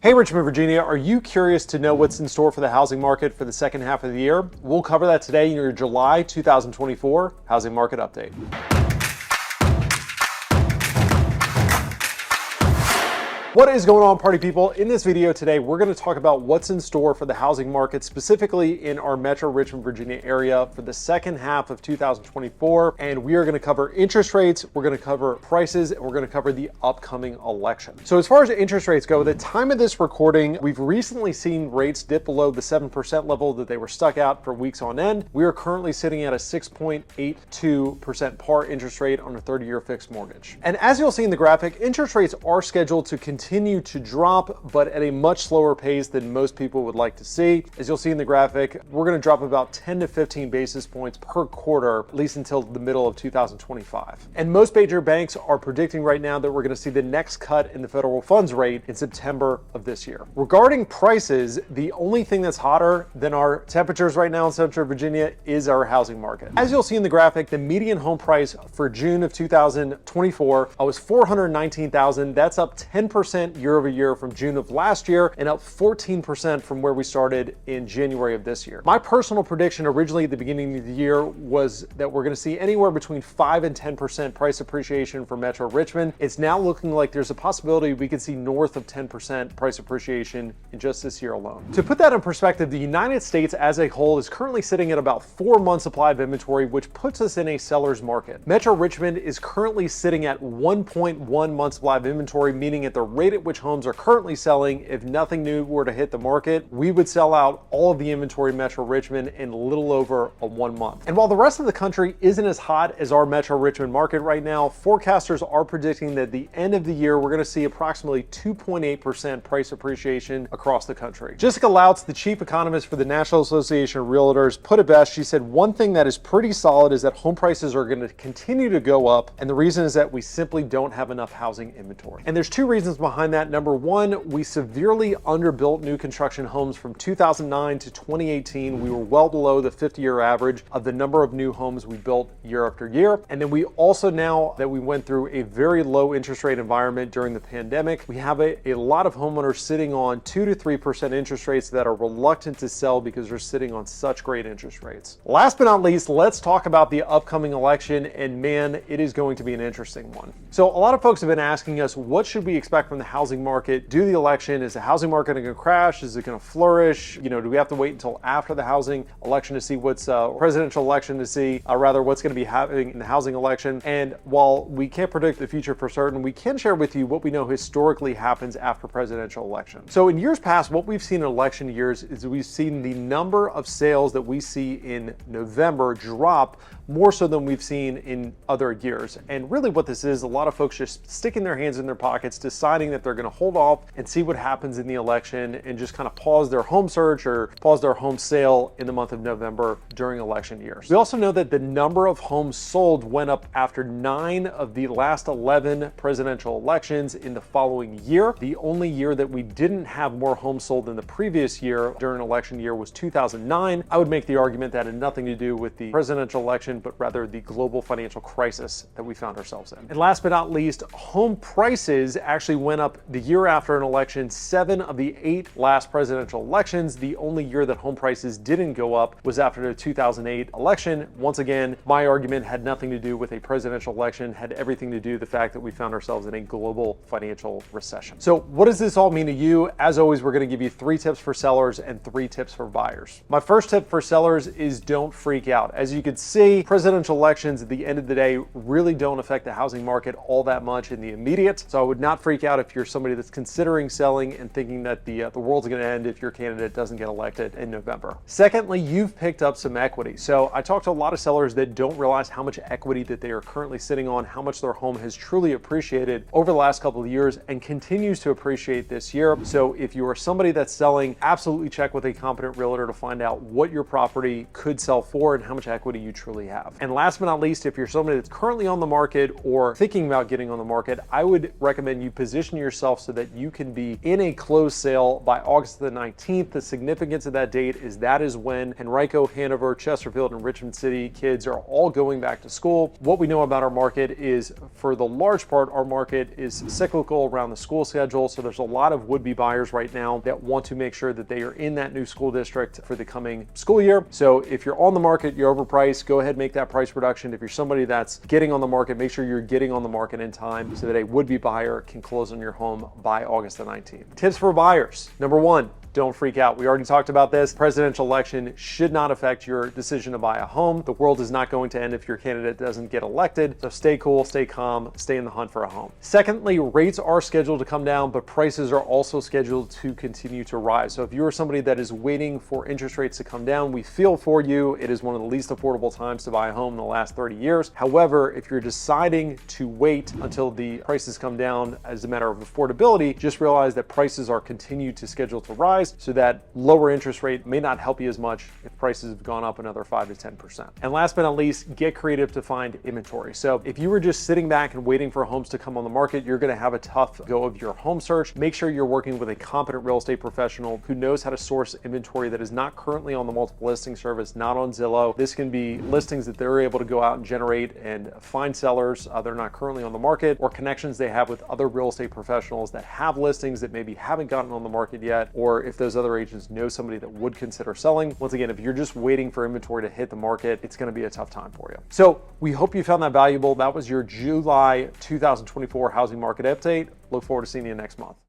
Hey Richmond, Virginia, are you curious to know what's in store for the housing market for the second half of the year? We'll cover that today in your July 2024 Housing Market Update. What is going on, party people? In this video today, we're going to talk about what's in store for the housing market, specifically in our Metro Richmond, Virginia area for the second half of 2024. And we are going to cover interest rates, we're going to cover prices, and we're going to cover the upcoming election. So as far as interest rates go, the time of this recording, we've recently seen rates dip below the 7% level that they were stuck at for weeks on end. We are currently sitting at a 6.82% par interest rate on a 30-year fixed mortgage. And as you'll see in the graphic, interest rates are scheduled to continue to drop, but at a much slower pace than most people would like to see. As you'll see in the graphic, we're going to drop about 10 to 15 basis points per quarter, at least until the middle of 2025. And most major banks are predicting right now that we're going to see the next cut in the federal funds rate in September of this year. Regarding prices, the only thing that's hotter than our temperatures right now in Central Virginia is our housing market. As you'll see in the graphic, the median home price for June of 2024 was $419,000. That's up 10% year over year from June of last year and up 14% from where we started in January of this year. My personal prediction originally at the beginning of the year was that we're going to see anywhere between 5 and 10% price appreciation for Metro Richmond. It's now looking like there's a possibility we could see north of 10% price appreciation in just this year alone. To put that in perspective, the United States as a whole is currently sitting at about 4 months supply of inventory, which puts us in a seller's market. Metro Richmond is currently sitting at 1.1 months supply of inventory, meaning at the rate at which homes are currently selling, if nothing new were to hit the market, we would sell out all of the inventory in Metro Richmond in a little over a 1 month. And while the rest of the country isn't as hot as our Metro Richmond market right now, forecasters are predicting that at the end of the year, we're going to see approximately 2.8% price appreciation across the country. Jessica Louts, the chief economist for the National Association of Realtors, put it best. She said, one thing that is pretty solid is that home prices are going to continue to go up. And the reason is that we simply don't have enough housing inventory. And there's two reasons behind that. Number one, we severely underbuilt new construction homes from 2009 to 2018. We were well below the 50-year average of the number of new homes we built year after year. And then we also, now that we went through a very low interest rate environment during the pandemic, we have a lot of homeowners sitting on 2 to 3% interest rates that are reluctant to sell because they're sitting on such great interest rates. Last but not least, let's talk about the upcoming election. And man, it is going to be an interesting one. So a lot of folks have been asking us, what should we expect from the housing market due to the election? Is the housing market going to crash? Is it going to flourish? Do we have to wait until after the housing election to see what's presidential election to see, rather what's going to be happening in the housing election? And while we can't predict the future for certain, we can share with you what we know historically happens after presidential election. So in years past, what we've seen in election years is we've seen the number of sales that we see in November drop more so than we've seen in other years. And really what this is, a lot of folks just sticking their hands in their pockets, deciding that they're going to hold off and see what happens in the election and just kind of pause their home search or pause their home sale in the month of November during election years. We also know that the number of homes sold went up after 9 of the last 11 presidential elections in the following year. The only year that we didn't have more homes sold than the previous year during election year was 2009. I would make the argument that had nothing to do with the presidential election, but rather the global financial crisis that we found ourselves in. And last but not least, home prices actually went up the year after an election. 7 of the 8 last presidential elections, the only year that home prices didn't go up was after the 2008 election. Once again, my argument had nothing to do with a presidential election, had everything to do with the fact that we found ourselves in a global financial recession. So what does this all mean to you? As always, we're going to give you 3 tips for sellers and 3 tips for buyers. My first tip for sellers is don't freak out. As you can see, presidential elections at the end of the day really don't affect the housing market all that much in the immediate. So I would not freak out if you're somebody that's considering selling and thinking that the world's going to end if your candidate doesn't get elected in November. Secondly, you've picked up some equity. So I talked to a lot of sellers that don't realize how much equity that they are currently sitting on, how much their home has truly appreciated over the last couple of years and continues to appreciate this year. So if you are somebody that's selling, absolutely check with a competent realtor to find out what your property could sell for and how much equity you truly have. And last but not least, if you're somebody that's currently on the market or thinking about getting on the market, I would recommend you position position yourself so that you can be in a closed sale by August the 19th. The significance of that date is that is when Henrico, Hanover, Chesterfield, and Richmond City kids are all going back to school. What we know about our market is, for the large part, our market is cyclical around the school schedule. So there's a lot of would-be buyers right now that want to make sure that they are in that new school district for the coming school year. So if you're on the market, you're overpriced, go ahead and make that price reduction. If you're somebody that's getting on the market, make sure you're getting on the market in time so that a would-be buyer can close on your home by August the 19th. Tips for buyers. Number one, don't freak out. We already talked about this. Presidential election should not affect your decision to buy a home. The world is not going to end if your candidate doesn't get elected. So stay cool, stay calm, stay in the hunt for a home. Secondly, rates are scheduled to come down, but prices are also scheduled to continue to rise. So if you are somebody that is waiting for interest rates to come down, we feel for you. It is one of the least affordable times to buy a home in the last 30 years. However, if you're deciding to wait until the prices come down as a matter of affordability, just realize that prices are continued to schedule to rise, so that lower interest rate may not help you as much if prices have gone up another 5 to 10%. And last but not least, get creative to find inventory. So if you were just sitting back and waiting for homes to come on the market, you're going to have a tough go of your home search. Make sure you're working with a competent real estate professional who knows how to source inventory that is not currently on the multiple listing service, not on Zillow. This can be listings that they're able to go out and generate and find sellers that are not currently on the market, or connections they have with other real estate professionals that have listings that maybe haven't gotten on the market yet, or if those other agents know somebody that would consider selling. Once again, if you're just waiting for inventory to hit the market, it's going to be a tough time for you. So we hope you found that valuable. That was your July 2024 housing market update. Look forward to seeing you next month.